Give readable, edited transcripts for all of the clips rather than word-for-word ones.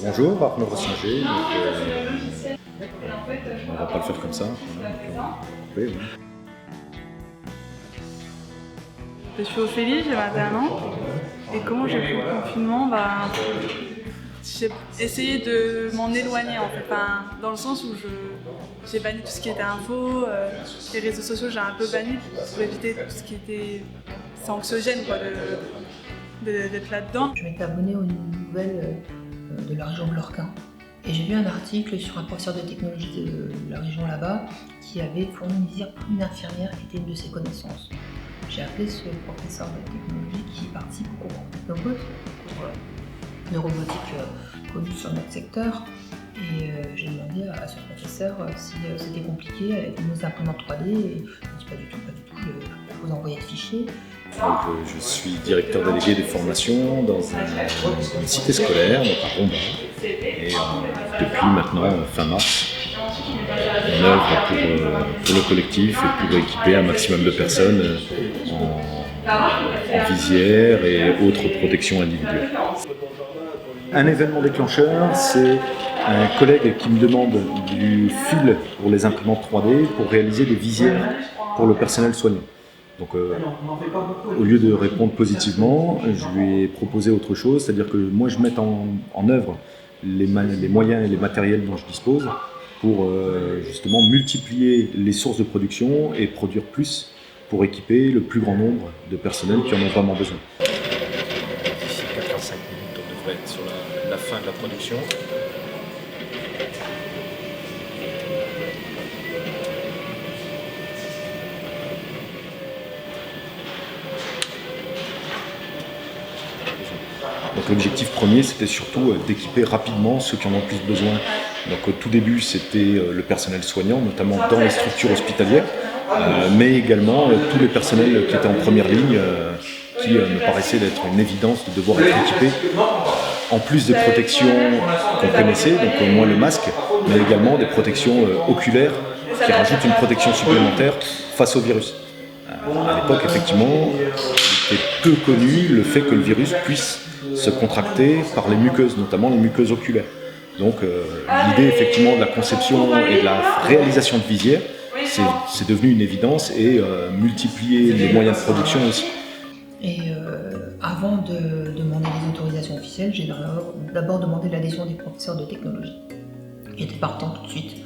Bonjour, Arnaud Rossinger. On va pas le faire comme ça. Oui, oui. Je suis Ophélie, j'ai 21 ans. Et comment j'ai pris le confinement, j'ai essayé de m'en éloigner en fait, dans le sens où j'ai banni tout ce qui était info, les réseaux sociaux j'ai un peu banni pour éviter tout ce qui était anxiogène quoi, d'être là-dedans. Je m'étais abonnée aux nouvelles de la région de Lorca et j'ai lu un article sur un professeur de technologie de la région là-bas qui avait fourni une visière pour une infirmière qui était une de ses connaissances. J'ai appelé ce professeur de technologie qui participe au concours Technobot, concours de robotique connu sur notre secteur, et j'ai demandé à ce professeur si c'était compliqué avec nos imprimantes 3D et il m'a dit pas du tout, je vous envoyer le fichier. Donc, je suis directeur délégué des formations dans une cité scolaire, donc à Rombin, et depuis maintenant fin mars, on œuvre pour le collectif et pour équiper un maximum de personnes en visière et autres protections individuelles. Un événement déclencheur, c'est un collègue qui me demande du fil pour les imprimantes 3D pour réaliser des visières pour le personnel soignant. Donc, au lieu de répondre positivement, je lui ai proposé autre chose, c'est-à-dire que moi je mette en œuvre les moyens et les matériels dont je dispose pour justement multiplier les sources de production et produire plus pour équiper le plus grand nombre de personnels qui en ont vraiment besoin. D'ici 4 à 5 minutes, on devrait être sur la fin de la production. Donc l'objectif premier, c'était surtout d'équiper rapidement ceux qui en ont plus besoin. Donc au tout début, c'était le personnel soignant, notamment dans les structures hospitalières, mais également tous les personnels qui étaient en première ligne, qui me paraissait d'être une évidence de devoir être équipés, en plus des protections qu'on connaissait, donc au moins le masque, mais également des protections oculaires qui rajoutent une protection supplémentaire face au virus. À l'époque, effectivement, il était peu connu le fait que le virus puisse se contracter par les muqueuses, notamment les muqueuses oculaires. Donc l'idée effectivement de la conception et de la réalisation de visières, c'est devenu une évidence et multiplier les moyens de production aussi. Et avant de demander les autorisations officielles, j'ai d'abord demandé l'adhésion des professeurs de technologie. Ils étaient partants tout de suite.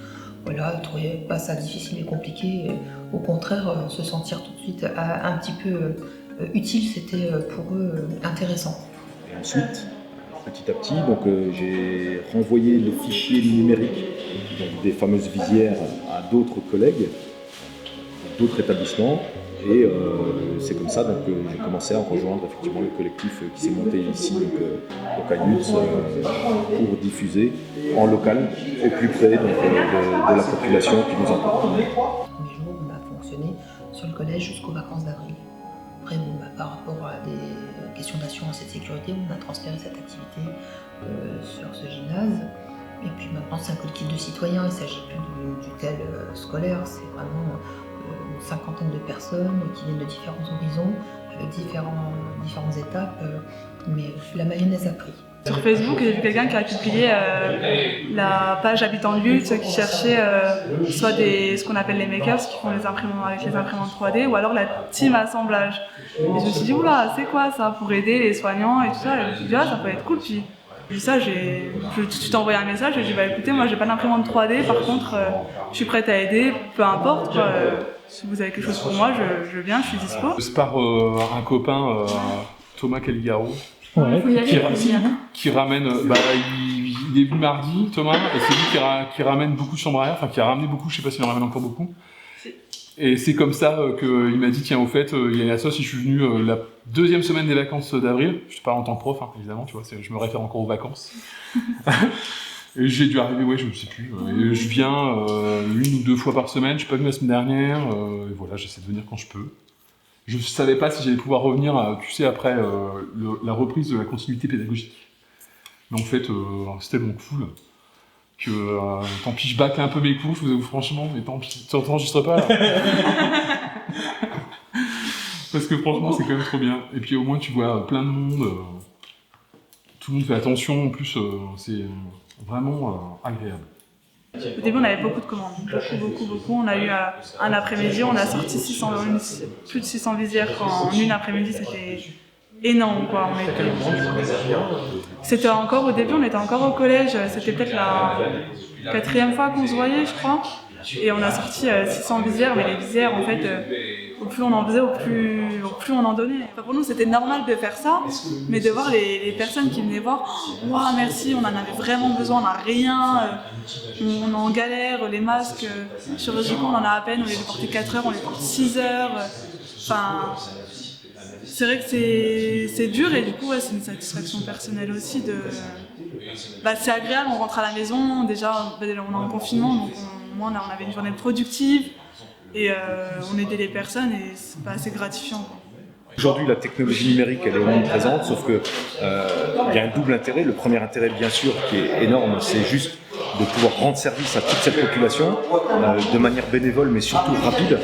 Voilà, ils ne trouvaient pas ça difficile et compliqué. Au contraire, se sentir tout de suite un petit peu utile, c'était pour eux intéressant. Et ensuite, petit à petit, j'ai renvoyé les fichiers numériques des fameuses visières à d'autres collègues, d'autres établissements. Et c'est comme ça que j'ai commencé à rejoindre effectivement le collectif qui s'est monté ici au Cailloux pour diffuser en local au plus près de la population qui nous entoure. Le premier jour, on a fonctionné sur le collège jusqu'aux vacances d'avril. Après, par rapport à des questions d'assurance et de sécurité, on a transféré cette activité sur ce gymnase. Et puis maintenant, c'est un collectif de citoyens, il ne s'agit plus du tel scolaire, c'est vraiment une cinquantaine de personnes qui viennent de différents horizons, avec différentes étapes, mais la mayonnaise a pris. Sur Facebook, j'ai vu quelqu'un qui a publié la page Habitants de Lutte qui cherchait soit ce qu'on appelle les makers qui font les imprimantes avec les imprimantes 3D ou alors la team assemblage. Et je me suis dit, oula, c'est quoi ça pour aider les soignants et tout ça. Et je me suis dit, ah, ça peut être cool. Puis ça, j'ai tout de suite envoyé un message et j'ai dit, bah écoutez, moi j'ai pas d'imprimante 3D, par contre, je suis prête à aider, peu importe. Quoi, si vous avez quelque chose pour moi, je viens, je suis dispo. C'est par un copain, Thomas Caligaro. Ouais. Qui ramène, il est venu mardi, Thomas, et c'est lui qui ramène beaucoup de chambres à air, enfin qui a ramené beaucoup, je sais pas s'il en ramène encore beaucoup. Et c'est comme ça qu'il m'a dit, tiens, au fait, il y a ça, si je suis venu la deuxième semaine des vacances d'avril, je te parle en tant que prof, hein, évidemment, tu vois, je me réfère encore aux vacances. Et j'ai dû arriver, ouais, je ne sais plus, et je viens 1 ou 2 fois par semaine, je suis pas venu la semaine dernière, et voilà, j'essaie de venir quand je peux. Je savais pas si j'allais pouvoir revenir, tu sais, après la reprise de la continuité pédagogique. Mais en fait, c'était tellement cool que tant pis, je bâcle un peu mes cours, je vous avoue franchement, mais tant pis, tu n'enregistres pas là. Parce que franchement, c'est quand même trop bien. Et puis au moins, tu vois plein de monde, Tout le monde fait attention, en plus c'est vraiment agréable. Au début, on avait beaucoup de commandes, beaucoup. On a eu un après-midi, on a sorti plus de 600 visières en une après-midi, c'était énorme, quoi. C'était encore au début, on était encore au collège, c'était peut-être la 4e fois qu'on se voyait, je crois. Et on a sorti 600 visières, mais les visières, en fait, au plus on en faisait, au plus on en donnait. Enfin, pour nous, c'était normal de faire ça, mais de voir les personnes qui venaient voir, « Waouh, merci, on en avait vraiment besoin, on n'a rien, on est en galère, les masques chirurgicaux, on en a à peine, on les portait 4 heures, on les porte 6 heures. » Enfin, c'est vrai que c'est dur et du coup, ouais, c'est une satisfaction personnelle aussi. C'est agréable, on rentre à la maison, déjà on est en confinement, donc on avait une journée productive et on aidait les personnes et c'est gratifiant, quoi. Aujourd'hui, la technologie numérique, elle est omniprésente, sauf que il y a un double intérêt. Le premier intérêt, bien sûr, qui est énorme, c'est juste de pouvoir rendre service à toute cette population de manière bénévole, mais surtout rapide.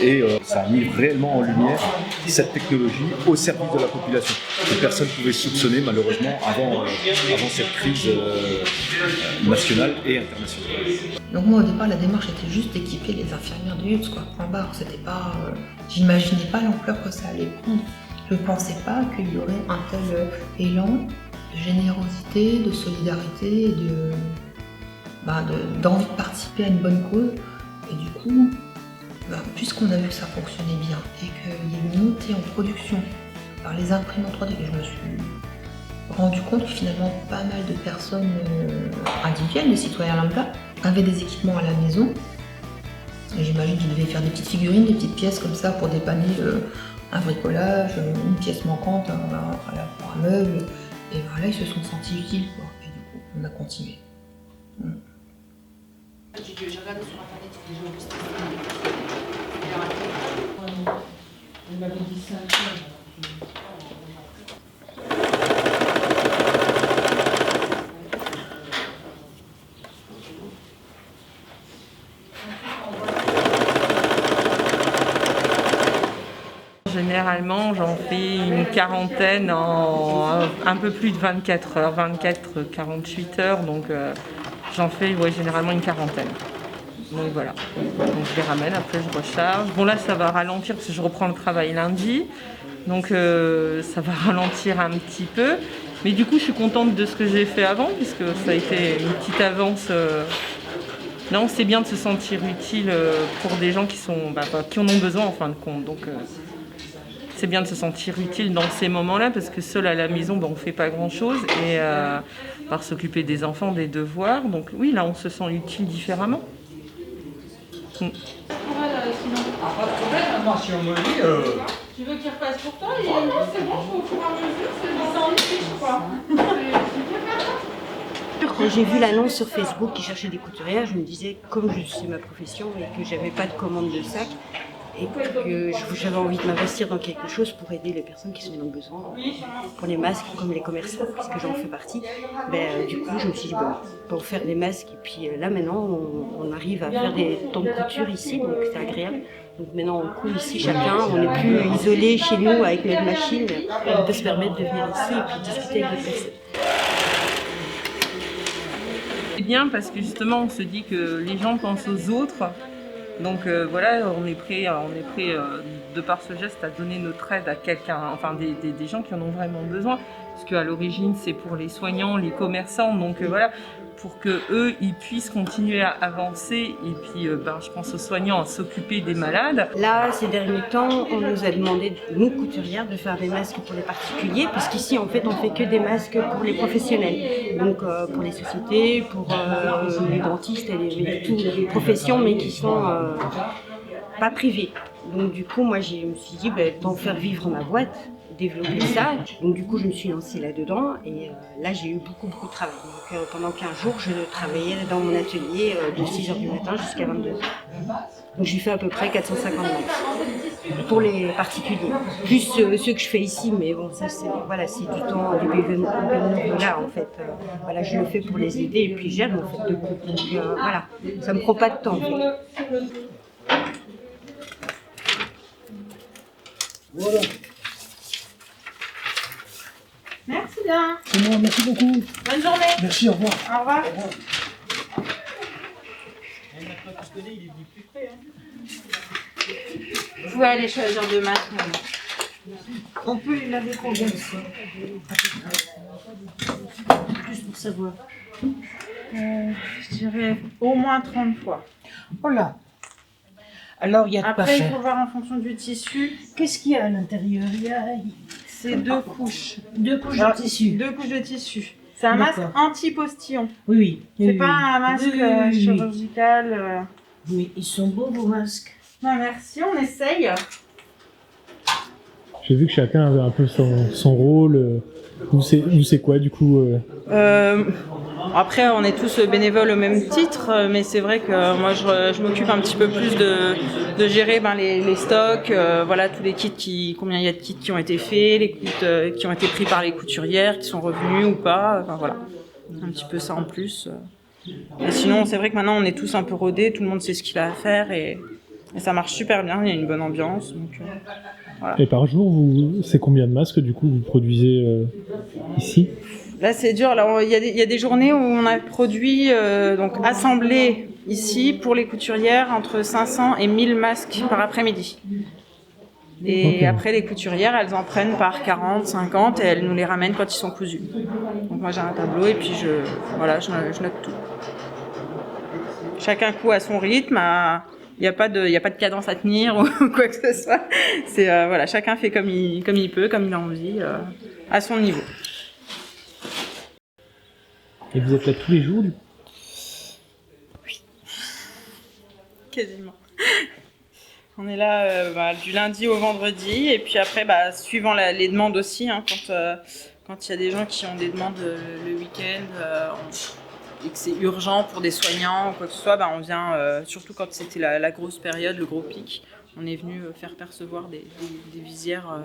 Et ça a mis réellement en lumière cette technologie au service de la population, que personne ne pouvait soupçonner, malheureusement, avant cette crise nationale et internationale. Donc moi, au départ, la démarche était juste d'équiper les infirmières de Yutz, quoi, point barre. C'était pas... j'imaginais pas l'ampleur que ça allait prendre. Je pensais pas qu'il y aurait un tel élan de générosité, de solidarité et d'envie de participer à une bonne cause. Et du coup, puisqu'on a vu que ça fonctionnait bien et qu'il y a une montée en production par les imprimantes 3D, et je me suis rendu compte que finalement pas mal de personnes individuelles, des citoyens lambda, avaient des équipements à la maison. J'imagine qu'ils devaient faire des petites figurines, des petites pièces comme ça pour dépanner un bricolage, une pièce manquante pour un meuble. Et voilà, ils se sont sentis utiles, quoi. Et du coup, on a continué. J'ai regardé sur internet, il y a des gens qui on m'avait dit ça. Généralement, j'en fais une quarantaine en un peu plus de 24 heures, 48 heures, donc j'en fais généralement une quarantaine. Donc voilà, donc je les ramène, après je recharge. Bon là ça va ralentir parce que je reprends le travail lundi, donc ça va ralentir un petit peu. Mais du coup je suis contente de ce que j'ai fait avant, puisque ça a été une petite avance. Non, c'est bien de se sentir utile pour des gens qui en ont besoin en fin de compte. Donc, c'est bien de se sentir utile dans ces moments-là, parce que seul à la maison, on ne fait pas grand-chose, et par s'occuper des enfants, des devoirs. Donc oui, là, on se sent utile différemment. Pas de problème, moi si on me dit... Tu veux qu'il repasse pour toi? Non, c'est bon, au fur et à mesure, c'est en fiche, je crois. Quand j'ai vu l'annonce sur Facebook qui cherchait des couturières, je me disais, comme c'est ma profession et que j'avais pas de commande de sac, et que j'avais envie de m'investir dans quelque chose pour aider les personnes qui sont dans le besoin, pour les masques comme les commerçants, puisque j'en fais partie, du coup je me suis dit, pour faire des masques, et puis là maintenant on arrive à faire des temps de couture ici, donc c'est agréable. Donc maintenant on coud ici chacun, on n'est plus isolé chez nous avec notre machine, on peut se permettre de venir ici et puis discuter avec les personnes. C'est bien parce que justement on se dit que les gens pensent aux autres. Donc voilà, on est prêt de par ce geste à donner notre aide à quelqu'un, enfin des gens qui en ont vraiment besoin, parce qu'à l'origine c'est pour les soignants, les commerçants, donc voilà, pour que eux ils puissent continuer à avancer, et puis je pense aux soignants à s'occuper des malades. Là, ces derniers temps, on nous a demandé, nous couturières, de faire des masques pour les particuliers, puisqu'ici en fait on fait que des masques pour les professionnels, donc pour les sociétés, pour les dentistes et toutes les professions, mais qui sont pas privées. Donc du coup, moi je me suis dit, tant faire vivre ma boîte, développer ça. Donc du coup, je me suis lancée là-dedans et là, j'ai eu beaucoup de travail. Donc pendant 15 jours, je travaillais dans mon atelier de 6h du matin jusqu'à 22h. Donc j'ai fait à peu près 450 masques pour les particuliers. Plus ceux que je fais ici, mais bon, ça c'est du temps des bénévolat en fait. Voilà, je le fais pour les aider et puis j'aime en fait de coups. Donc voilà, ça me prend pas de temps en fait. Voilà. Merci. bien. C'est moi, merci beaucoup. Bonne journée. Merci, au revoir. Au revoir. Vous pouvez aller choisir deux masques. On peut les laver combien de fois? Juste pour savoir. Je dirais au moins 30 fois. Oh là. Alors il y a de pas Après, il faire. faut voir en fonction du tissu. Qu'est-ce qu'il y a à l'intérieur? C'est deux couches. Deux couches Alors, de tissu. Deux couches de tissu. C'est un masque D'accord. anti-postillon. Oui, oui. C'est pas un masque chirurgical. Oui, ils sont beaux vos masques. Non, merci, on essaye. J'ai vu que chacun avait un peu son rôle. Vous c'est quoi du coup Après, on est tous bénévoles au même titre, mais c'est vrai que moi, je m'occupe un petit peu plus de gérer les stocks, voilà, tous les kits, combien il y a de kits qui ont été faits, les kits qui ont été pris par les couturières, qui sont revenus ou pas, enfin voilà, un petit peu ça en plus. Et sinon, c'est vrai que maintenant, on est tous un peu rodés, tout le monde sait ce qu'il a à faire et ça marche super bien, il y a une bonne ambiance. Donc, voilà. Et par jour, c'est combien de masques du coup vous produisez ici? Là, c'est dur. Là, il y a des journées où on a produit, donc assemblé ici pour les couturières entre 500 et 1000 masques par après-midi. Et Okay. après, les couturières, elles en prennent par 40, 50 et elles nous les ramènent quand ils sont cousus. Donc moi, j'ai un tableau et puis je note tout. Chacun coud à son rythme. Il n'y a pas de cadence à tenir ou quoi que ce soit. C'est voilà, chacun fait comme il peut, comme il a envie, à son niveau. Et vous êtes là tous les jours du coup? Quasiment. On est là du lundi au vendredi et puis après, suivant les demandes aussi, hein, quand il y a des gens qui ont des demandes le week-end et que c'est urgent pour des soignants ou quoi que ce soit, on vient, surtout quand c'était la grosse période, le gros pic, on est venu faire percevoir des visières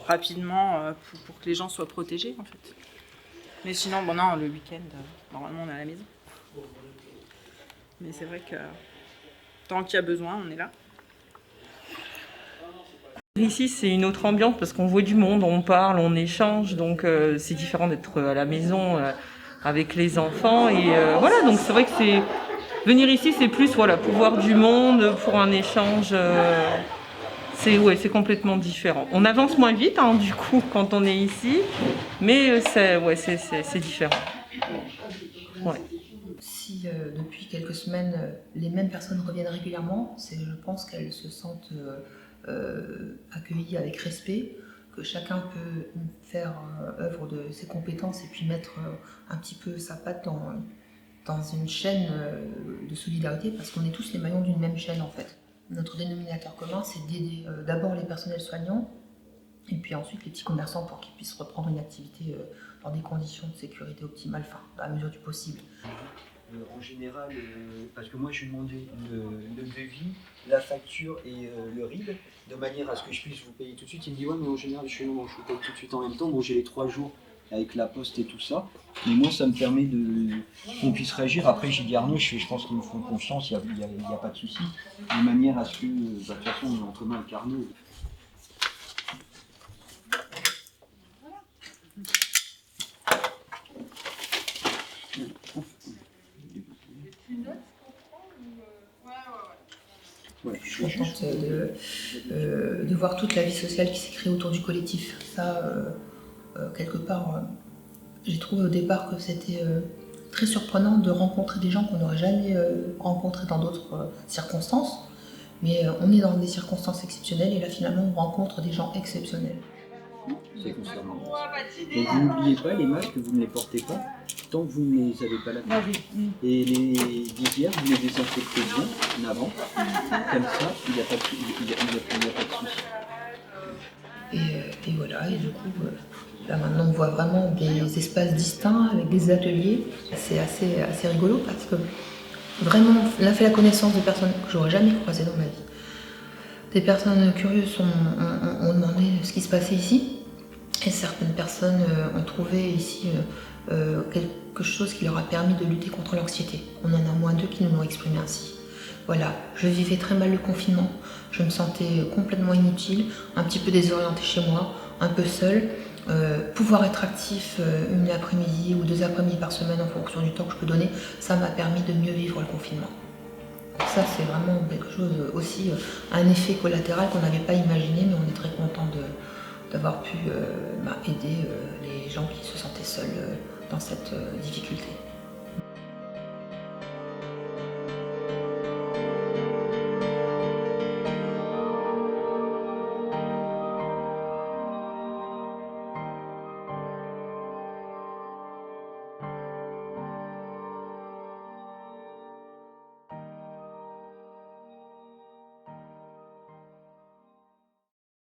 rapidement pour que les gens soient protégés en fait. Mais sinon, non, le week-end, normalement on est à la maison. Mais c'est vrai que tant qu'il y a besoin, on est là. Ici, c'est une autre ambiance parce qu'on voit du monde, on parle, on échange, donc c'est différent d'être à la maison avec les enfants. Et voilà, donc c'est vrai que venir ici, c'est plus pour voir du monde, pour un échange. C'est complètement différent. On avance moins vite, hein, du coup, quand on est ici, mais c'est différent. Ouais. Si depuis quelques semaines, les mêmes personnes reviennent régulièrement, je pense qu'elles se sentent accueillies avec respect, que chacun peut faire œuvre de ses compétences et puis mettre un petit peu sa patte dans une chaîne de solidarité, parce qu'on est tous les maillons d'une même chaîne en fait. Notre dénominateur commun, c'est d'aider d'abord les personnels soignants et puis ensuite les petits commerçants pour qu'ils puissent reprendre une activité dans des conditions de sécurité optimales, dans la mesure du possible. En général, parce que moi je lui demandais le devis, la facture et le RIB, de manière à ce que je puisse vous payer tout de suite. Il me dit ouais, mais en général je vous paye tout de suite en même temps. Bon, j'ai les 3 jours avec la poste et tout ça, mais moi ça me permet qu'on puisse réagir. Après j'ai dit Arnaud, je pense qu'ils me font confiance, il n'y a pas de souci, de manière à ce que, de toute façon on est entre mains avec Arnaud. Je suis contente de voir toute la vie sociale qui s'est créée autour du collectif. Ça, quelque part, j'ai trouvé au départ que c'était très surprenant de rencontrer des gens qu'on n'aurait jamais rencontrés dans d'autres circonstances. Mais on est dans des circonstances exceptionnelles et là finalement on rencontre des gens exceptionnels. C'est concernant. Donc vous n'oubliez pas, les masques, vous ne les portez pas tant que vous ne les avez pas lavés. Et les visières, vous les désinfectez bien en avant. Comme ça, il n'y a pas de souci. Et voilà, et du coup, là maintenant on voit vraiment des espaces distincts avec des ateliers. C'est assez rigolo parce que vraiment, on a fait la connaissance de personnes que j'aurais jamais croisées dans ma vie. Des personnes curieuses ont demandé ce qui se passait ici. Et certaines personnes ont trouvé ici quelque chose qui leur a permis de lutter contre l'anxiété. On en a moins d'eux qui nous l'ont exprimé ainsi. Voilà, je vivais très mal le confinement. Je me sentais complètement inutile, un petit peu désorientée chez moi, un peu seule. Pouvoir être actif une après-midi ou 2 après-midi par semaine en fonction du temps que je peux donner, ça m'a permis de mieux vivre le confinement. Ça, c'est vraiment quelque chose aussi, un effet collatéral qu'on n'avait pas imaginé, mais on est très content d'avoir pu aider les gens qui se sentaient seuls dans cette difficulté.